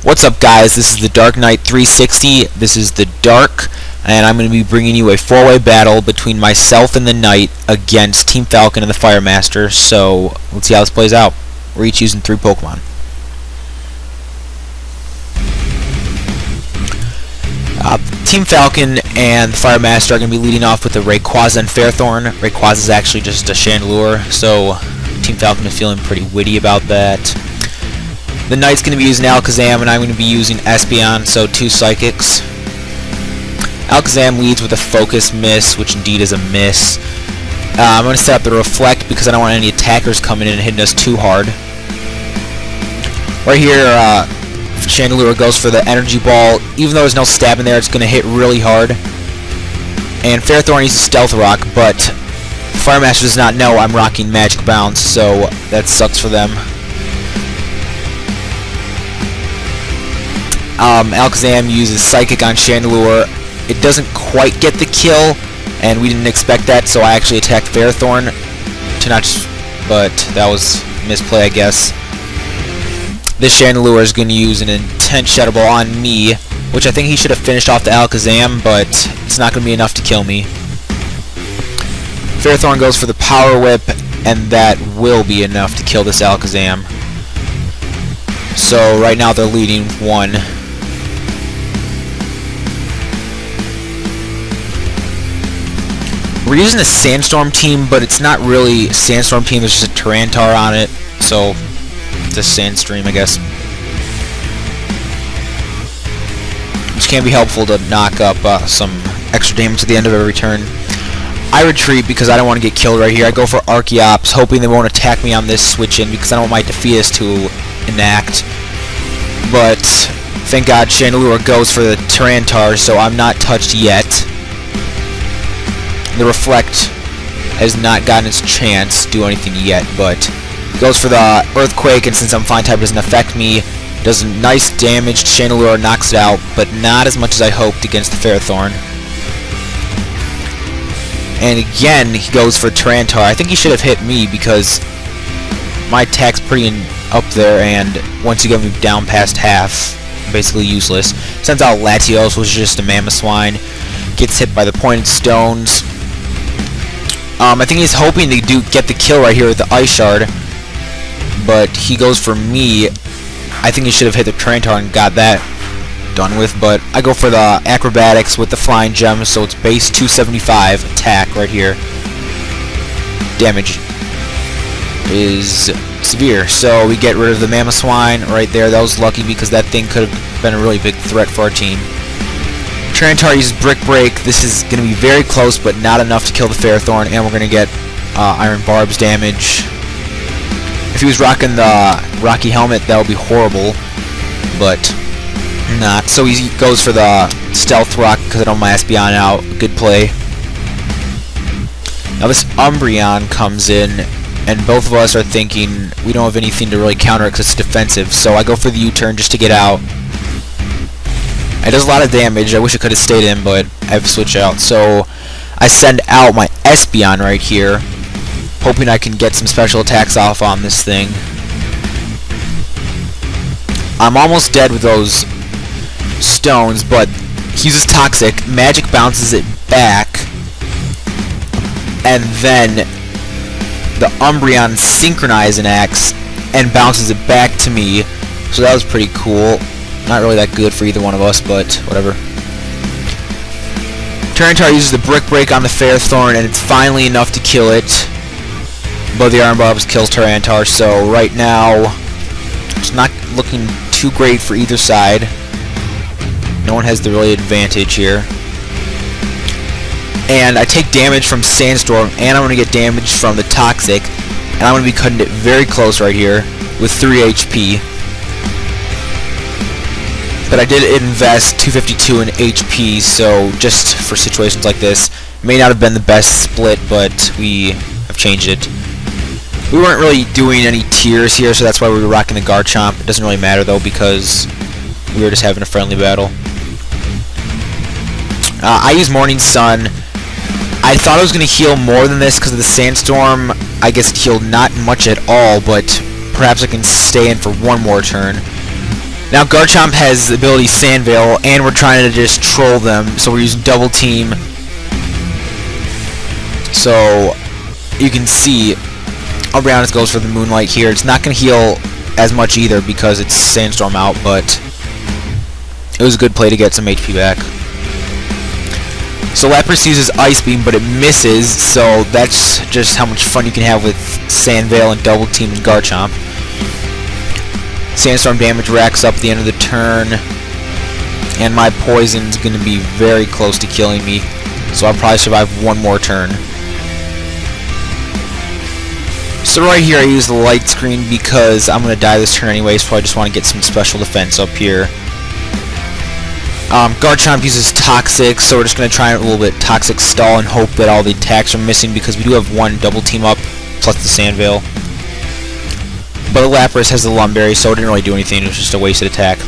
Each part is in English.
What's up, guys? This is the Dark Knight 360. This is the Dark, and I'm going to be bringing you a four-way battle between myself and the Knight against Team Falcon and the Fire Master. So let's see how this plays out. We're each using 3 Pokemon. Team Falcon and the Fire Master are going to be leading off with the Rayquaza and Fairthorn. Rayquaza is actually just a Chandelure, so Team Falcon is feeling pretty witty about that. The Knight's going to be using Alakazam, and I'm going to be using Espeon, so 2 Psychics. Alakazam leads with a Focus Miss, which indeed is a miss. I'm going to set up the Reflect because I don't want any attackers coming in and hitting us too hard. Right here, Chandelure goes for the Energy Ball. Even though there's no stab in there, it's going to hit really hard. And Fairthorn uses Stealth Rock, but Fire Master does not know I'm rocking Magic Bounce, so that sucks for them. Alakazam uses Psychic on Chandelure. It doesn't quite get the kill, and we didn't expect that, so I actually attacked Fairthorn to not just, but that was misplay, I guess. This Chandelure is going to use an Intense Shadow Ball on me, which I think he should have finished off the Alakazam, but it's not going to be enough to kill me. Fairthorn goes for the Power Whip, and that will be enough to kill this Alakazam. So right now they're leading 1. We're using a Sandstorm team, but it's not really a Sandstorm team, there's just a Tyranitar on it, so it's a Sandstream, I guess. Which can be helpful to knock up some extra damage at the end of every turn. I retreat because I don't want to get killed right here. I go for Archeops, hoping they won't attack me on this switch-in because I don't want my Defeatus to enact. But thank God Chandelure goes for the Tyranitar, so I'm not touched yet. The Reflect has not gotten its chance to do anything yet, but goes for the Earthquake, and since I'm Flying type, it doesn't affect me. Does nice damage. Chandelure knocks it out, but not as much as I hoped against the Fairthorn. And again, he goes for Tyranitar. I think he should have hit me because my attack's pretty up there, and once you get me down past half, basically useless. Sends out Latios, which is just a Mamoswine. Gets hit by the Pointed Stones. I think he's hoping to get the kill right here with the Ice Shard, but he goes for me. I think he should have hit the Tyranitar and got that done with, but I go for the Acrobatics with the Flying Gem, so it's base 275 attack right here. Damage is severe, so we get rid of the Mamoswine right there. That was lucky because that thing could have been a really big threat for our team. Tyranitar uses Brick Break. This is going to be very close, but not enough to kill the Fairthorn, and we're going to get Iron Barb's damage. If he was rocking the Rocky Helmet, that would be horrible, but not. So he goes for the Stealth Rock because I don't want my Espeon out. Good play. Now this Umbreon comes in, and both of us are thinking we don't have anything to really counter it because it's defensive, so I go for the U-turn just to get out. It does a lot of damage. I wish it could have stayed in, but I have to switch out. So I send out my Espeon right here, hoping I can get some special attacks off on this thing. I'm almost dead with those stones, but he uses Toxic. Magic bounces it back, and then the Umbreon synchronizes an axe and bounces it back to me. So that was pretty cool. Not really that good for either one of us, but whatever. Tyranitar uses the Brick Break on the Fairthorn, and it's finally enough to kill it. But the Iron Barbs kills Tyranitar, so right now it's not looking too great for either side. No one has the really advantage here. And I take damage from Sandstorm, and I'm going to get damage from the Toxic, and I'm going to be cutting it very close right here with 3 HP. But I did invest 252 in HP, so just for situations like this, may not have been the best split, but we have changed it. We weren't really doing any tiers here, so that's why we were rocking the Garchomp. It doesn't really matter though, because we were just having a friendly battle. I use Morning Sun. I thought I was going to heal more than this because of the Sandstorm. I guess it healed not much at all, but perhaps I can stay in for one more turn. Now Garchomp has the ability Sand Veil, and we're trying to just troll them, so we're using Double Team. So you can see Umbreon goes for the Moonlight here. It's not going to heal as much either because it's Sandstorm out, but it was a good play to get some HP back. So Lapras uses Ice Beam, but it misses, so that's just how much fun you can have with Sand Veil and Double Team and Garchomp. Sandstorm damage racks up at the end of the turn, and my Poison's going to be very close to killing me, so I'll probably survive one more turn. So right here I use the Light Screen because I'm going to die this turn anyway, so I just want to get some special defense up here. Garchomp uses Toxic, so we're just going to try a little bit Toxic Stall and hope that all the attacks are missing because we do have one Double Team up plus the Sand Veil. But the Lapras has the Lumberry, so it didn't really do anything, it was just a wasted attack.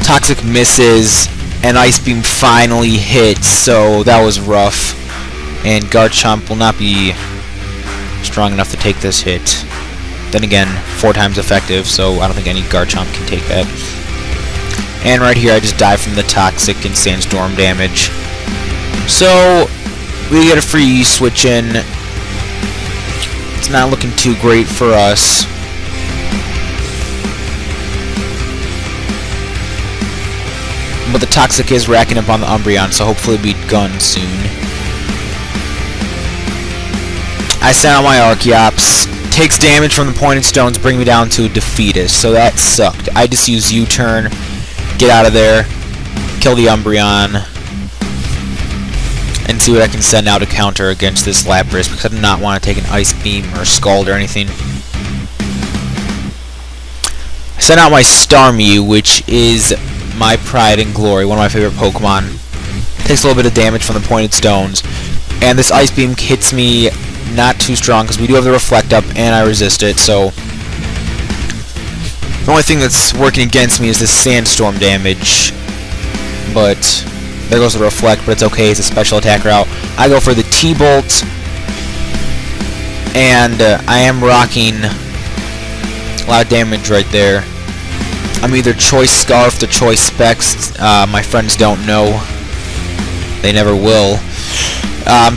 Toxic misses, and Ice Beam finally hits, so that was rough. And Garchomp will not be strong enough to take this hit. Then again, 4 times effective, so I don't think any Garchomp can take that. And right here I just die from the Toxic and Sandstorm damage. So we get a free switch in. It's not looking too great for us. But the Toxic is racking up on the Umbreon, so hopefully it'll be gone soon. I sent out my Archeops. Takes damage from the Pointed Stones, bring me down to a Defeatist, so that sucked. I just use U-turn, get out of there, kill the Umbreon, and see what I can send out to counter against this Lapras, because I do not want to take an Ice Beam or Scald or anything. I sent out my Starmie, which is my pride and glory, one of my favorite Pokemon. Takes a little bit of damage from the Pointed Stones, and this Ice Beam hits me not too strong because we do have the Reflect up and I resist it, so the only thing that's working against me is this Sandstorm damage. But there goes the Reflect, but it's okay, it's a special attack route. I go for the T-Bolt, and I am rocking a lot of damage right there. I'm either Choice Scarf or Choice Specs. My friends don't know. They never will.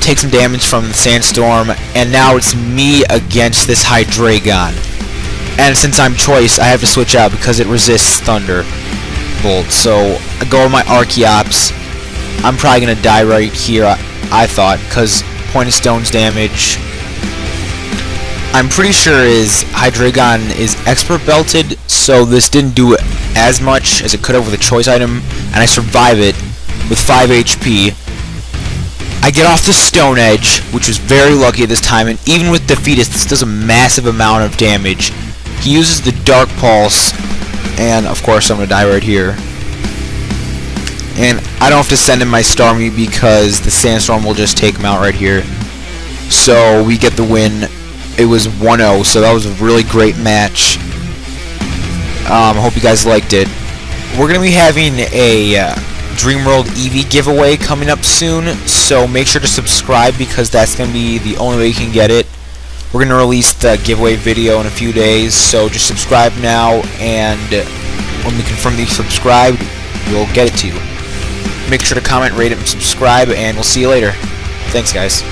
Take some damage from the Sandstorm, and now it's me against this Hydreigon. And since I'm Choice, I have to switch out because it resists Thunderbolt. So I go with my Archeops. I'm probably going to die right here, I thought, because Pointed Stone's damage. I'm pretty sure Hydreigon is Expert Belted, so this didn't do as much as it could have with a Choice item, and I survive it with 5 HP. I get off the Stone Edge, which was very lucky at this time, and even with Defeatist, this does a massive amount of damage. He uses the Dark Pulse, and of course I'm going to die right here. And I don't have to send in my Starmie because the Sandstorm will just take him out right here. So we get the win. It was 1-0, so that was a really great match. I hope you guys liked it. We're going to be having a Dreamworld Eevee giveaway coming up soon, so make sure to subscribe because that's going to be the only way you can get it. We're going to release the giveaway video in a few days, so just subscribe now, and when we confirm that you subscribed, we'll get it to you. Make sure to comment, rate it, and subscribe, and we'll see you later. Thanks, guys.